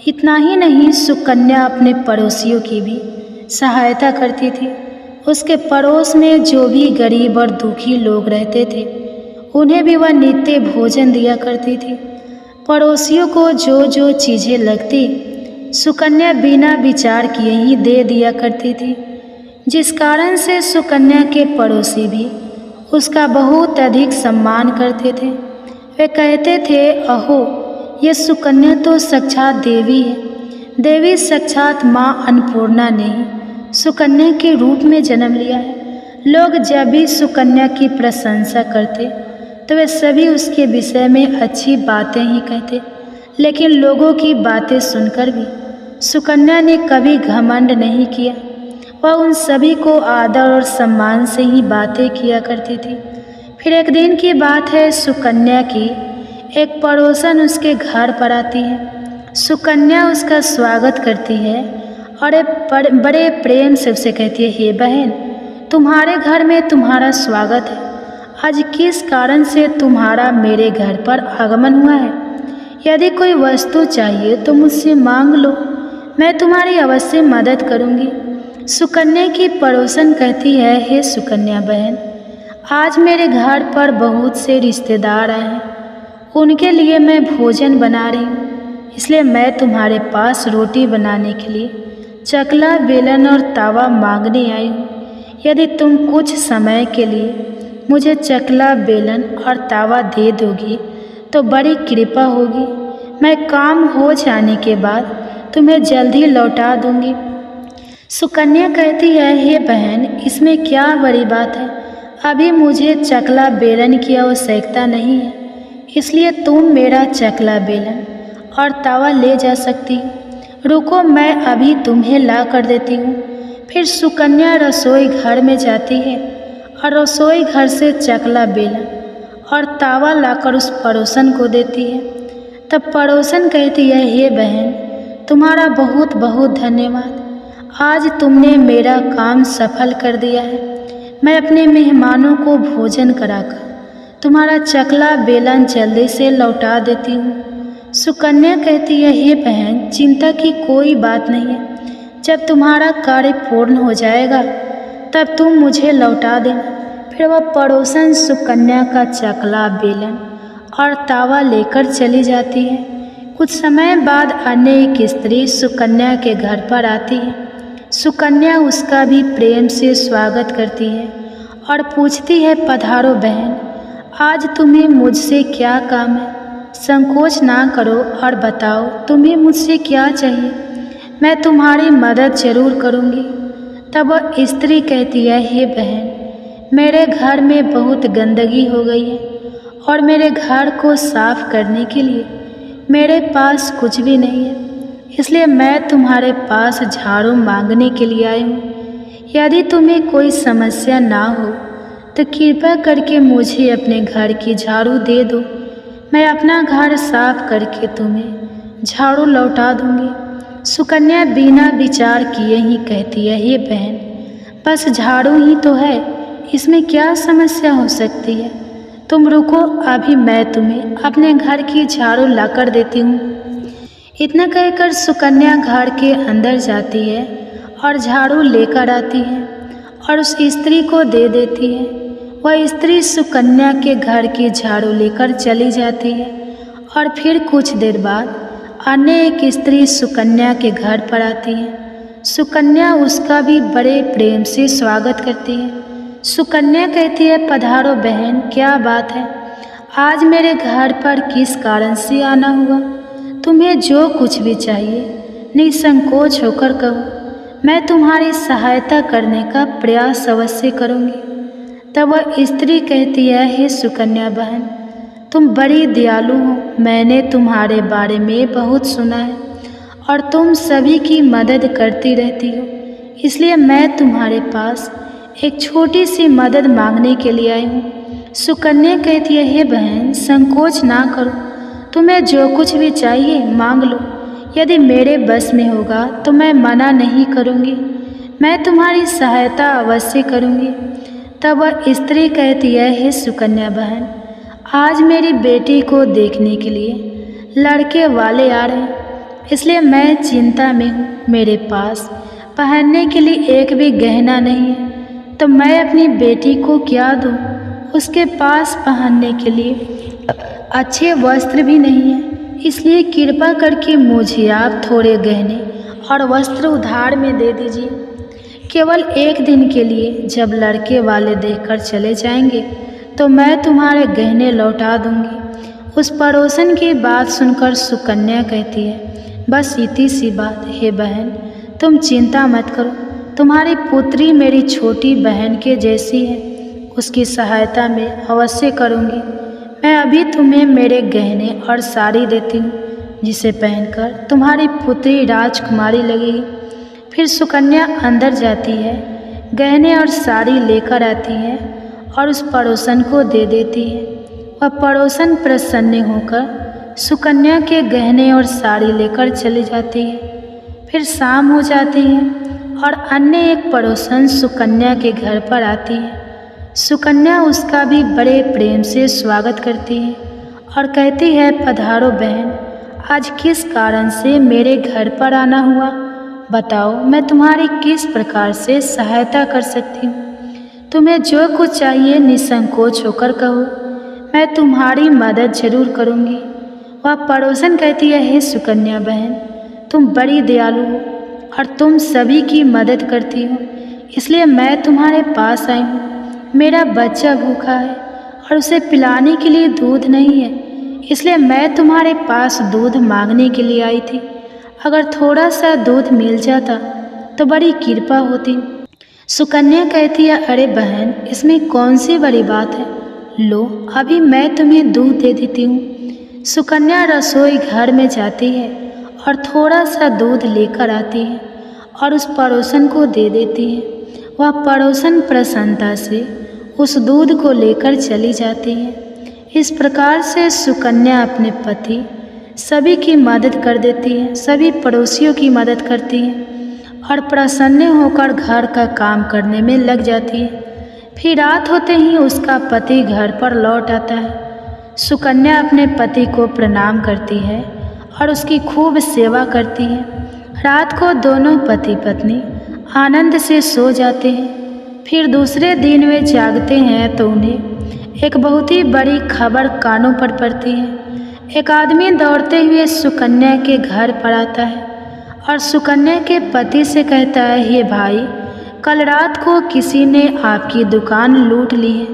इतना ही नहीं, सुकन्या अपने पड़ोसियों की भी सहायता करती थी। उसके पड़ोस में जो भी गरीब और दुखी लोग रहते थे उन्हें भी वह नित्य भोजन दिया करती थी। पड़ोसियों को जो जो चीज़ें लगती सुकन्या बिना विचार किए ही दे दिया करती थी, जिस कारण से सुकन्या के पड़ोसी भी उसका बहुत अधिक सम्मान करते थे। वे कहते थे, अहो ये सुकन्या तो साक्षात देवी है। देवी साक्षात माँ अन्नपूर्णा ने ही सुकन्या के रूप में जन्म लिया है। लोग जब भी सुकन्या की प्रशंसा करते तो वे सभी उसके विषय में अच्छी बातें ही कहते, लेकिन लोगों की बातें सुनकर भी सुकन्या ने कभी घमंड नहीं किया। वह उन सभी को आदर और सम्मान से ही बातें किया करती थी। फिर एक दिन की बात है, सुकन्या की एक पड़ोसन उसके घर पर आती है। सुकन्या उसका स्वागत करती है और बड़े प्रेम से उसे कहती है, हे बहन, तुम्हारे घर में तुम्हारा स्वागत है। आज किस कारण से तुम्हारा मेरे घर पर आगमन हुआ है? यदि कोई वस्तु चाहिए तो मुझसे मांग लो, मैं तुम्हारी अवश्य मदद करूंगी। सुकन्या की पड़ोसन कहती है, हे सुकन्या बहन, आज मेरे घर पर बहुत से रिश्तेदार आए हैं। उनके लिए मैं भोजन बना रही हूँ, इसलिए मैं तुम्हारे पास रोटी बनाने के लिए चकला, बेलन और तावा मांगने आई हूँ। यदि तुम कुछ समय के लिए मुझे चकला, बेलन और तावा दे दोगी तो बड़ी कृपा होगी। मैं काम हो जाने के बाद तुम्हें जल्दी लौटा दूंगी। सुकन्या कहती है, हे बहन, इसमें क्या बड़ी बात है? अभी मुझे चकला बेलन की आवश्यकता नहीं है, इसलिए तुम मेरा चकला बेलन और तावा ले जा सकती। रुको, मैं अभी तुम्हें ला कर देती हूँ। फिर सुकन्या रसोई घर में जाती है और रसोई घर से चकला बेलन और तावा लाकर उस पड़ोसन को देती है। तब पड़ोसन कहती है, हे बहन, तुम्हारा बहुत बहुत धन्यवाद। आज तुमने मेरा काम सफल कर दिया है। मैं अपने मेहमानों को भोजन कराकर तुम्हारा चकला बेलन जल्दी से लौटा देती हूँ। सुकन्या कहती है, हे बहन, चिंता की कोई बात नहीं है। जब तुम्हारा कार्य पूर्ण हो जाएगा तब तुम मुझे लौटा देना। फिर वह पड़ोसन सुकन्या का चकला, बेलन और तावा लेकर चली जाती है। कुछ समय बाद अन्य एक स्त्री सुकन्या के घर पर आती है। सुकन्या उसका भी प्रेम से स्वागत करती है और पूछती है, पधारो बहन, आज तुम्हें मुझसे क्या काम है? संकोच ना करो और बताओ तुम्हें मुझसे क्या चाहिए। मैं तुम्हारी मदद जरूर करूँगी। तब वह स्त्री कहती है, हे बहन, मेरे घर में बहुत गंदगी हो गई है और मेरे घर को साफ करने के लिए मेरे पास कुछ भी नहीं है, इसलिए मैं तुम्हारे पास झाड़ू मांगने के लिए आई हूँ। यदि तुम्हें कोई समस्या ना हो तो कृपया करके मुझे अपने घर की झाड़ू दे दो। मैं अपना घर साफ करके तुम्हें झाड़ू लौटा दूंगी। सुकन्या बिना विचार किए ही कहती है, हे बहन, बस झाड़ू ही तो है, इसमें क्या समस्या हो सकती है। तुम रुको, अभी मैं तुम्हें अपने घर की झाड़ू लाकर देती हूँ। इतना कहकर सुकन्या घर के अंदर जाती है और झाड़ू लेकर आती है और उस स्त्री को दे देती है। वह स्त्री सुकन्या के घर की झाड़ू लेकर चली जाती है और फिर कुछ देर बाद अन्य एक स्त्री सुकन्या के घर पर आती है। सुकन्या उसका भी बड़े प्रेम से स्वागत करती है। सुकन्या कहती है, पधारो बहन, क्या बात है, आज मेरे घर पर किस कारण से आना हुआ। तुम्हें जो कुछ भी चाहिए निसंकोच होकर कहो, मैं तुम्हारी सहायता करने का प्रयास अवश्य करूँगी। तब वह स्त्री कहती है, हे सुकन्या बहन, तुम बड़ी दयालु हो। मैंने तुम्हारे बारे में बहुत सुना है और तुम सभी की मदद करती रहती हो, इसलिए मैं तुम्हारे पास एक छोटी सी मदद मांगने के लिए आई हूँ। सुकन्या कहती है, हे बहन, संकोच ना करो, तुम्हें जो कुछ भी चाहिए मांग लो। यदि मेरे बस में होगा तो मैं मना नहीं करूँगी, मैं तुम्हारी सहायता अवश्य करूँगी। तब वह स्त्री कहती है, हे सुकन्या बहन, आज मेरी बेटी को देखने के लिए लड़के वाले आ रहे हैं, इसलिए मैं चिंता में हूँ। मेरे पास पहनने के लिए एक भी गहना नहीं है, तो मैं अपनी बेटी को क्या दूँ। उसके पास पहनने के लिए अच्छे वस्त्र भी नहीं है, इसलिए कृपा करके मुझे आप थोड़े गहने और वस्त्र उधार में दे दीजिए। केवल एक दिन के लिए, जब लड़के वाले देखकर चले जाएंगे तो मैं तुम्हारे गहने लौटा दूंगी। उस पड़ोसन की बात सुनकर सुकन्या कहती है, बस इतनी सी बात। हे बहन, तुम चिंता मत करो, तुम्हारी पुत्री मेरी छोटी बहन के जैसी है, उसकी सहायता मैं अवश्य करूंगी। मैं अभी तुम्हें मेरे गहने और साड़ी देती हूँ, जिसे पहनकर तुम्हारी पुत्री राजकुमारी लगेगी। फिर सुकन्या अंदर जाती है, गहने और साड़ी लेकर आती है और उस पड़ोसन को दे देती है। वह पड़ोसन प्रसन्न होकर सुकन्या के गहने और साड़ी लेकर चली जाती है। फिर शाम हो जाती है और अन्य एक पड़ोसन सुकन्या के घर पर आती है। सुकन्या उसका भी बड़े प्रेम से स्वागत करती है और कहती है, पधारो बहन, आज किस कारण से मेरे घर पर आना हुआ, बताओ मैं तुम्हारी किस प्रकार से सहायता कर सकती हूँ। तुम्हें जो कुछ चाहिए निसंकोच होकर कहो, मैं तुम्हारी मदद जरूर करूँगी। वह पड़ोसन कहती है, हे सुकन्या बहन, तुम बड़ी दयालु हो और तुम सभी की मदद करती हो, इसलिए मैं तुम्हारे पास आई हूँ। मेरा बच्चा भूखा है और उसे पिलाने के लिए दूध नहीं है, इसलिए मैं तुम्हारे पास दूध मांगने के लिए आई थी। अगर थोड़ा सा दूध मिल जाता तो बड़ी कृपा होती। सुकन्या कहती है, अरे बहन, इसमें कौन सी बड़ी बात है, लो अभी मैं तुम्हें दूध दे देती हूँ। सुकन्या रसोई घर में जाती है और थोड़ा सा दूध लेकर आती है और उस पड़ोसन को दे देती है। वह पड़ोसन प्रसन्नता से उस दूध को लेकर चली जाती है। इस प्रकार से सुकन्या अपने पति सभी की मदद कर देती है, सभी पड़ोसियों की मदद करती है और प्रसन्न होकर घर का काम करने में लग जाती है। फिर रात होते ही उसका पति घर पर लौट आता है। सुकन्या अपने पति को प्रणाम करती है और उसकी खूब सेवा करती है। रात को दोनों पति पत्नी आनंद से सो जाते हैं। फिर दूसरे दिन वे जागते हैं तो उन्हें एक बहुत ही बड़ी खबर कानों पर पड़ती है। एक आदमी दौड़ते हुए सुकन्या के घर पर आता है और सुकन्या के पति से कहता है, हे भाई, कल रात को किसी ने आपकी दुकान लूट ली है,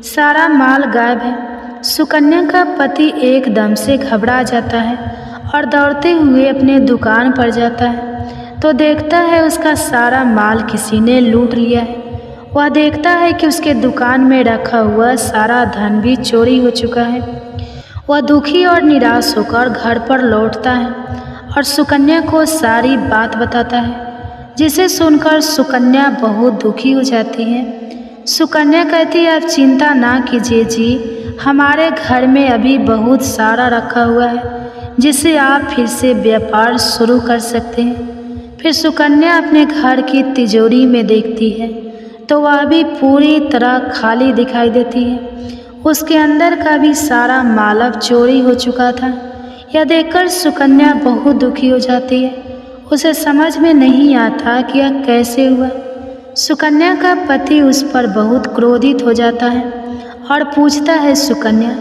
सारा माल गायब है सुकन्या का पति एकदम से घबरा जाता है और दौड़ते हुए अपने दुकान पर जाता है तो देखता है उसका सारा माल किसी ने लूट लिया है। वह देखता है कि उसके दुकान में रखा हुआ सारा धन भी चोरी हो चुका है। वह दुखी और निराश होकर घर पर लौटता है और सुकन्या को सारी बात बताता है, जिसे सुनकर सुकन्या बहुत दुखी हो जाती है। सुकन्या कहती है, आप चिंता ना कीजिए जी, हमारे घर में अभी बहुत सारा रखा हुआ है जिसे आप फिर से व्यापार शुरू कर सकते हैं। फिर सुकन्या अपने घर की तिजोरी में देखती है तो वह भी पूरी तरह खाली दिखाई देती है। उसके अंदर का भी सारा माल अब चोरी हो चुका था। यह देखकर सुकन्या बहुत दुखी हो जाती है। उसे समझ में नहीं आता कि यह कैसे हुआ। सुकन्या का पति उस पर बहुत क्रोधित हो जाता है और पूछता है, सुकन्या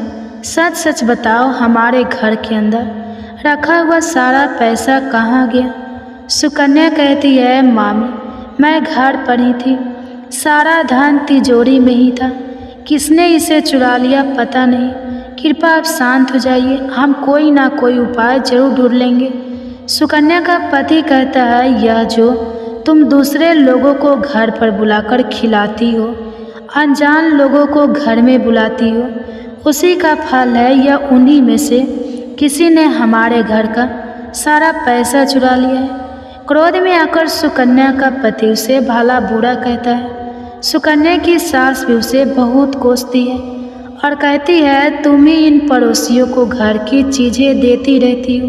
सच सच बताओ, हमारे घर के अंदर रखा हुआ सारा पैसा कहाँ गया? सुकन्या कहती है, मामी मैं घर पर ही थी, सारा धन तिजोरी में ही था, किसने इसे चुरा लिया पता नहीं। कृपया आप शांत हो जाइए, हम कोई ना कोई उपाय जरूर ढूंढ लेंगे। सुकन्या का पति कहता है, यह जो तुम दूसरे लोगों को घर पर बुलाकर खिलाती हो, अनजान लोगों को घर में बुलाती हो, उसी का फल है यह। उन्हीं में से किसी ने हमारे घर का सारा पैसा चुरा लिया है। क्रोध में आकर सुकन्या का पति उसे भला बुरा कहता है। सुकन्या की सास भी उसे बहुत कोसती है और कहती है, तुम ही इन पड़ोसियों को घर की चीज़ें देती रहती हो,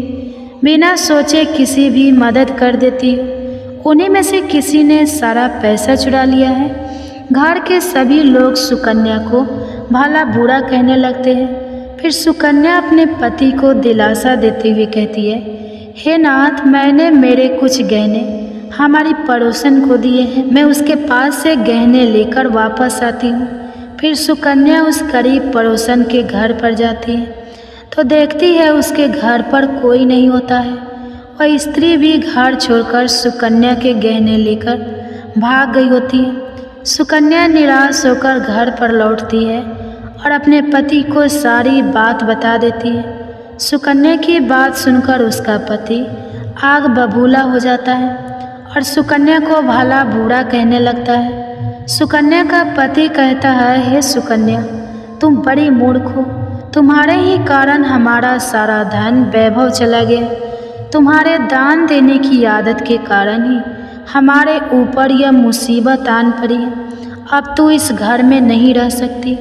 बिना सोचे किसी भी मदद कर देती हो, उन्हीं में से किसी ने सारा पैसा चुरा लिया है। घर के सभी लोग सुकन्या को भला बुरा कहने लगते हैं। फिर सुकन्या अपने पति को दिलासा देते हुए कहती है, हे नाथ, मैंने मेरे कुछ गहने हमारी पड़ोसन को दिए हैं, मैं उसके पास से गहने लेकर वापस आती हूँ। फिर सुकन्या उस गरीब पड़ोसन के घर पर जाती है तो देखती है उसके घर पर कोई नहीं होता है। वह स्त्री भी घर छोड़कर सुकन्या के गहने लेकर भाग गई होती है। सुकन्या निराश होकर घर पर लौटती है और अपने पति को सारी बात बता देती है। सुकन्या की बात सुनकर उसका पति आग बबूला हो जाता है और सुकन्या को भला बुरा कहने लगता है। सुकन्या का पति कहता है, हे सुकन्या, तुम बड़ी मूर्ख हो, तुम्हारे ही कारण हमारा सारा धन वैभव चला गया। तुम्हारे दान देने की आदत के कारण ही हमारे ऊपर यह मुसीबत आन पड़ी है। अब तू इस घर में नहीं रह सकती,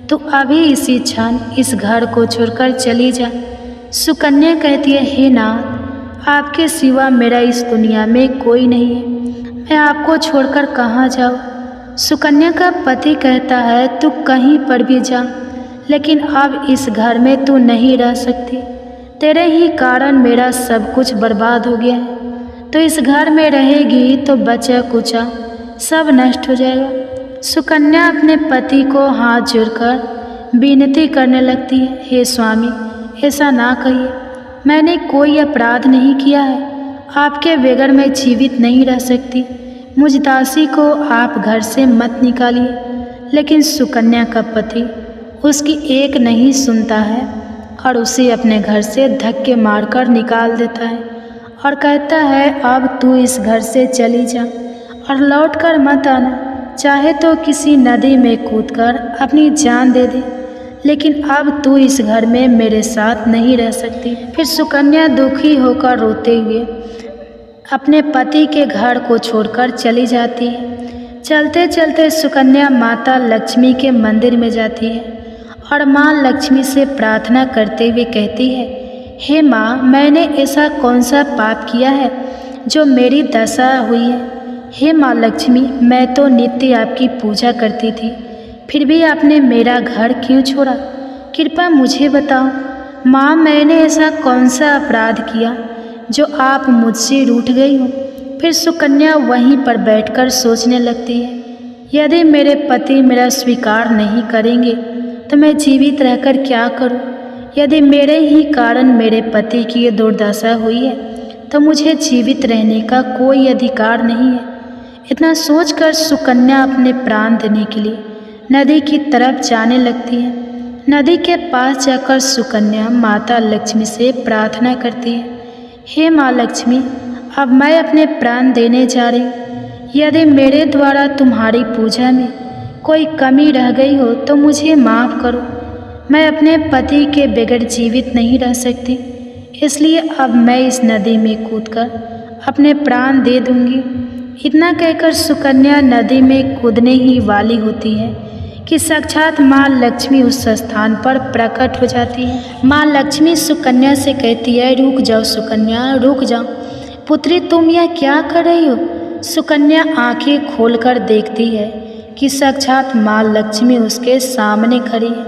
तो अभी इसी क्षण इस घर को छोड़कर चली जा। सुकन्या कहती है, हे नाथ, आपके सिवा मेरा इस दुनिया में कोई नहीं है, मैं आपको छोड़कर कहाँ जाऊँ। सुकन्या का पति कहता है, तू कहीं पर भी जा, लेकिन अब इस घर में तू नहीं रह सकती। तेरे ही कारण मेरा सब कुछ बर्बाद हो गया है। तो इस घर में रहेगी तो बचा कुचा सब नष्ट हो जाएगा। सुकन्या अपने पति को हाथ जोड़कर विनती करने लगती है, हे स्वामी, ऐसा ना कहिए, मैंने कोई अपराध नहीं किया है, आपके बगैर मैं जीवित नहीं रह सकती, मुझ दासी को आप घर से मत निकालिए। लेकिन सुकन्या का पति उसकी एक नहीं सुनता है और उसे अपने घर से धक्के मारकर निकाल देता है और कहता है, अब तू इस घर से चली जा और लौटकर मत आना, चाहे तो किसी नदी में कूदकर अपनी जान दे दे, लेकिन अब तू इस घर में मेरे साथ नहीं रह सकती। फिर सुकन्या दुखी होकर रोते हुए अपने पति के घर को छोड़कर चली जाती है। चलते चलते सुकन्या माता लक्ष्मी के मंदिर में जाती है और माँ लक्ष्मी से प्रार्थना करते हुए कहती है, हे माँ, मैंने ऐसा कौन सा पाप किया है जो मेरी दशा हुई है। हे माँ लक्ष्मी, मैं तो नित्य आपकी पूजा करती थी, फिर भी आपने मेरा घर क्यों छोड़ा? कृपया मुझे बताओ माँ, मैंने ऐसा कौन सा अपराध किया जो आप मुझसे रूठ गई हो? फिर सुकन्या वहीं पर बैठकर सोचने लगती है, यदि मेरे पति मेरा स्वीकार नहीं करेंगे तो मैं जीवित रहकर क्या करूं? यदि मेरे ही कारण मेरे पति की ये दुर्दशा हुई है तो मुझे जीवित रहने का कोई अधिकार नहीं है। इतना सोचकर सुकन्या अपने प्राण देने के लिए नदी की तरफ जाने लगती है। नदी के पास जाकर सुकन्या माता लक्ष्मी से प्रार्थना करती है, हे माँ लक्ष्मी, अब मैं अपने प्राण देने जा रही हूँ। यदि मेरे द्वारा तुम्हारी पूजा में कोई कमी रह गई हो तो मुझे माफ़ करो। मैं अपने पति के बगैर जीवित नहीं रह सकती, इसलिए अब मैं इस नदी में कूदकर अपने प्राण दे दूंगी। इतना कहकर सुकन्या नदी में कूदने ही वाली होती है कि साक्षात माँ लक्ष्मी उस स्थान पर प्रकट हो जाती है। माँ लक्ष्मी सुकन्या से कहती है, रुक जाओ सुकन्या, रुक जाओ। पुत्री, तुम यह क्या कर रही हो? सुकन्या आंखें खोलकर देखती है कि साक्षात माँ लक्ष्मी उसके सामने खड़ी है।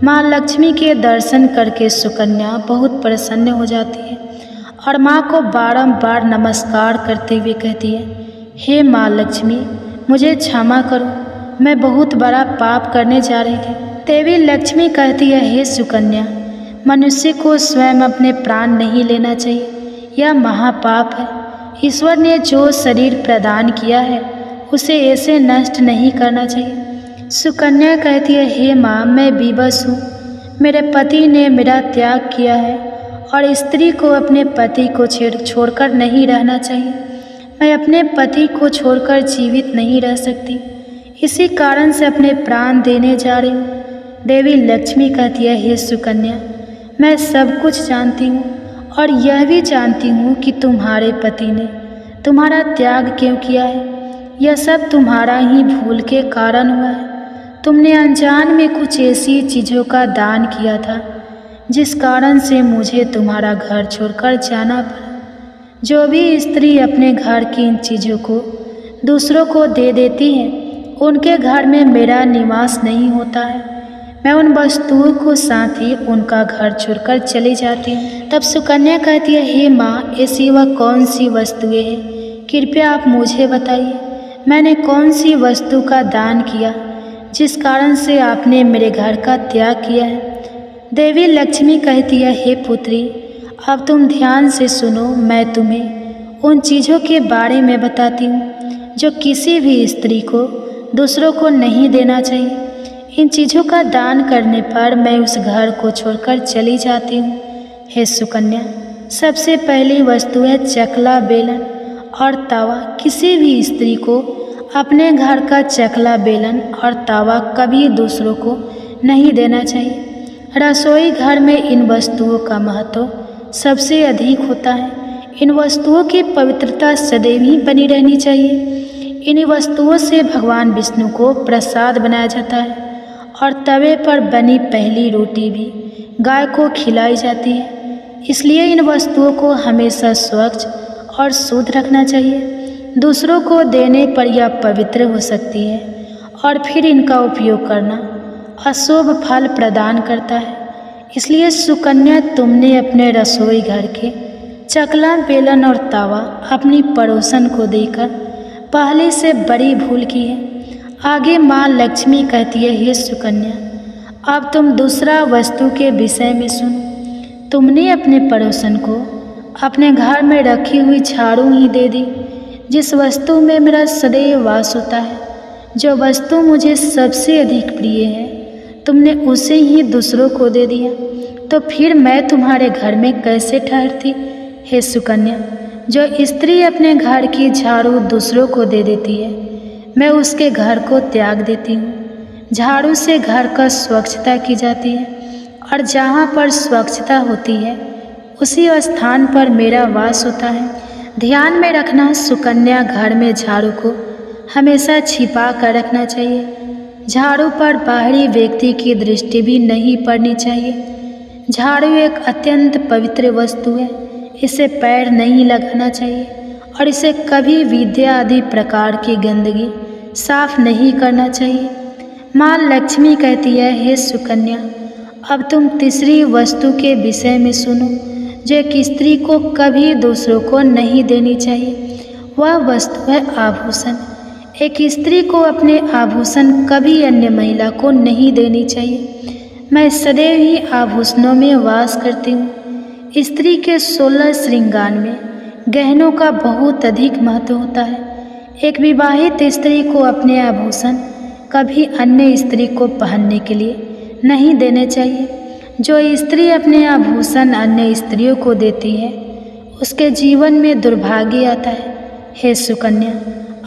माँ लक्ष्मी के दर्शन करके सुकन्या बहुत प्रसन्न हो जाती है और माँ को बारंबार नमस्कार करते हुए कहती है, हे माँ लक्ष्मी, मुझे क्षमा करो, मैं बहुत बड़ा पाप करने जा रही थी। देवी लक्ष्मी कहती है, हे सुकन्या, मनुष्य को स्वयं अपने प्राण नहीं लेना चाहिए, यह महापाप है। ईश्वर ने जो शरीर प्रदान किया है उसे ऐसे नष्ट नहीं करना चाहिए। सुकन्या कहती है, हे माँ, मैं विवश हूँ। मेरे पति ने मेरा त्याग किया है और स्त्री को अपने पति को छोड़कर नहीं रहना चाहिए। मैं अपने पति को छोड़कर जीवित नहीं रह सकती, इसी कारण से अपने प्राण देने जा रही हूँ। देवी लक्ष्मी कहती है, हे सुकन्या, मैं सब कुछ जानती हूँ और यह भी जानती हूँ कि तुम्हारे पति ने तुम्हारा त्याग क्यों किया है। यह सब तुम्हारा ही भूल के कारण हुआ है। तुमने अनजान में कुछ ऐसी चीज़ों का दान किया था जिस कारण से मुझे तुम्हारा घर छोड़कर जाना पड़ा। जो भी स्त्री अपने घर की इन चीज़ों को दूसरों को दे देती है, उनके घर में मेरा निवास नहीं होता है। मैं उन वस्तुओं को साथ ही उनका घर छोड़कर चली जाती हूँ। तब सुकन्या कहती है, हे माँ, ऐसी वह कौन सी वस्तुएं हैं? कृपया आप मुझे बताइए, मैंने कौन सी वस्तु का दान किया जिस कारण से आपने मेरे घर का त्याग किया है। देवी लक्ष्मी कहती है, हे पुत्री, अब तुम ध्यान से सुनो, मैं तुम्हें उन चीज़ों के बारे में बताती हूँ जो किसी भी स्त्री को दूसरों को नहीं देना चाहिए। इन चीज़ों का दान करने पर मैं उस घर को छोड़कर चली जाती हूँ। हे सुकन्या, सबसे पहली वस्तु है चकला, बेलन और तवा। किसी भी स्त्री को अपने घर का चकला, बेलन और तवा कभी दूसरों को नहीं देना चाहिए। रसोई घर में इन वस्तुओं का महत्व सबसे अधिक होता है। इन वस्तुओं की पवित्रता सदैव ही बनी रहनी चाहिए। इन्हीं वस्तुओं से भगवान विष्णु को प्रसाद बनाया जाता है और तवे पर बनी पहली रोटी भी गाय को खिलाई जाती है। इसलिए इन वस्तुओं को हमेशा स्वच्छ और शुद्ध रखना चाहिए। दूसरों को देने पर यह पवित्र हो सकती है और फिर इनका उपयोग करना अशुभ फल प्रदान करता है। इसलिए सुकन्या, तुमने अपने रसोई घर के चकला, बेलन और तवा अपनी पड़ोसन को देकर पहले से बड़ी भूल की है। आगे माँ लक्ष्मी कहती है, हे सुकन्या, अब तुम दूसरा वस्तु के विषय में सुनो। तुमने अपने पड़ोसन को अपने घर में रखी हुई झाड़ू ही दे दी, जिस वस्तु में मेरा सदैव वास होता है। जो वस्तु मुझे सबसे अधिक प्रिय है, तुमने उसे ही दूसरों को दे दिया, तो फिर मैं तुम्हारे घर में कैसे ठहरती? हे सुकन्या, जो स्त्री अपने घर की झाड़ू दूसरों को दे देती है, मैं उसके घर को त्याग देती हूँ। झाड़ू से घर का स्वच्छता की जाती है और जहाँ पर स्वच्छता होती है उसी स्थान पर मेरा वास होता है। ध्यान में रखना, सुकन्या, घर में झाड़ू को हमेशा छिपा कर रखना चाहिए। झाड़ू पर बाहरी व्यक्ति की दृष्टि भी नहीं पड़नी चाहिए। झाड़ू एक अत्यंत पवित्र वस्तु है, इसे पैर नहीं लगाना चाहिए और इसे कभी विद्या आदि प्रकार की गंदगी साफ नहीं करना चाहिए। माँ लक्ष्मी कहती है, हे सुकन्या, अब तुम तीसरी वस्तु के विषय में सुनो जो एक स्त्री को कभी दूसरों को नहीं देनी चाहिए। वह वस्तु है आभूषण। एक स्त्री को अपने आभूषण कभी अन्य महिला को नहीं देनी चाहिए। मैं सदैव ही आभूषणों में वास करती हूँ। स्त्री के 16 श्रृंगार में गहनों का बहुत अधिक महत्व होता है। एक विवाहित स्त्री को अपने आभूषण कभी अन्य स्त्री को पहनने के लिए नहीं देने चाहिए। जो स्त्री अपने आभूषण अन्य स्त्रियों को देती है उसके जीवन में दुर्भाग्य आता है। हे सुकन्या,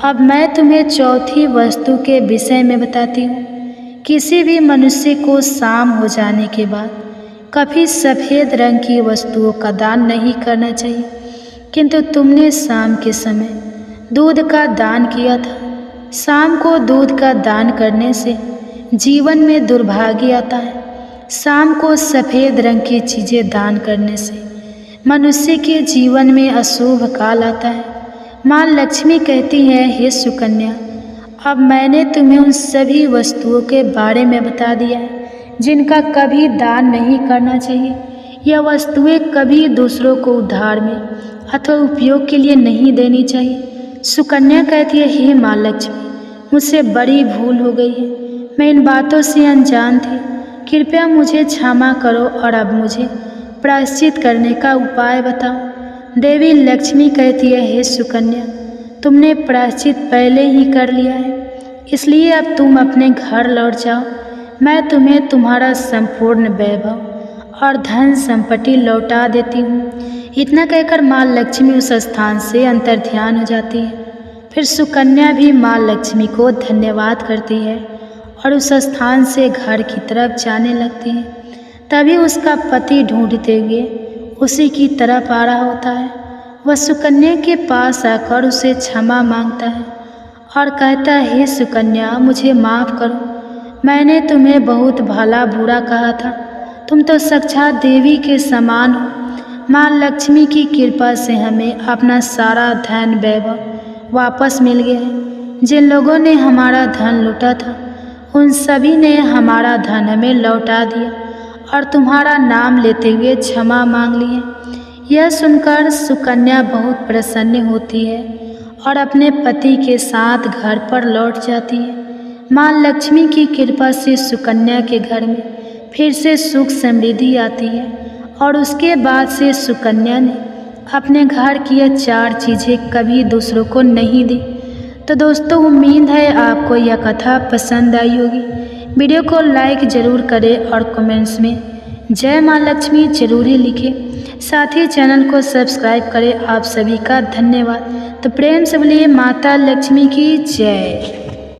अब मैं तुम्हें चौथी वस्तु के विषय में बताती हूँ। किसी भी मनुष्य को शाम हो जाने के बाद कभी सफ़ेद रंग की वस्तुओं का दान नहीं करना चाहिए, किंतु तुमने शाम के समय दूध का दान किया था। शाम को दूध का दान करने से जीवन में दुर्भाग्य आता है। शाम को सफ़ेद रंग की चीज़ें दान करने से मनुष्य के जीवन में अशुभ काल आता है। माँ लक्ष्मी कहती है, हे सुकन्या, अब मैंने तुम्हें उन सभी वस्तुओं के बारे में बता दिया है जिनका कभी दान नहीं करना चाहिए। यह वस्तुएं कभी दूसरों को उधार में अथवा उपयोग के लिए नहीं देनी चाहिए। सुकन्या कहती है, हे माँ लक्ष्मी, मुझसे बड़ी भूल हो गई है। मैं इन बातों से अनजान थी। कृपया मुझे क्षमा करो और अब मुझे प्रायश्चित करने का उपाय बताओ। देवी लक्ष्मी कहती है, हे सुकन्या, तुमने प्रायश्चित पहले ही कर लिया है, इसलिए अब तुम अपने घर लौट जाओ। मैं तुम्हें तुम्हारा संपूर्ण वैभव और धन संपत्ति लौटा देती हूँ। इतना कहकर माँ लक्ष्मी उस स्थान से अंतर्ध्यान हो जाती है। फिर सुकन्या भी माँ लक्ष्मी को धन्यवाद करती है और उस स्थान से घर की तरफ जाने लगती है। तभी उसका पति ढूंढते हुए उसी की तरफ आ रहा होता है। वह सुकन्या के पास आकर उसे क्षमा मांगता है और कहता है, हे सुकन्या, मुझे माफ़ करो। मैंने तुम्हें बहुत भला बुरा कहा था। तुम तो साक्षात देवी के समान हो। माँ लक्ष्मी की कृपा से हमें अपना सारा धन वैभव वापस मिल गया है। जिन लोगों ने हमारा धन लूटा था उन सभी ने हमारा धन हमें लौटा दिया और तुम्हारा नाम लेते हुए क्षमा मांग लिए। यह सुनकर सुकन्या बहुत प्रसन्न होती है और अपने पति के साथ घर पर लौट जाती है। माँ लक्ष्मी की कृपा से सुकन्या के घर में फिर से सुख समृद्धि आती है और उसके बाद से सुकन्या ने अपने घर की यह 4 चीज़ें कभी दूसरों को नहीं दी। तो दोस्तों, उम्मीद है आपको यह कथा पसंद आई होगी। वीडियो को लाइक ज़रूर करें और कमेंट्स में जय माँ लक्ष्मी ज़रूर ही लिखें। साथ ही चैनल को सब्सक्राइब करें। आप सभी का धन्यवाद। तो प्रेम से बोलिए माता लक्ष्मी की जय।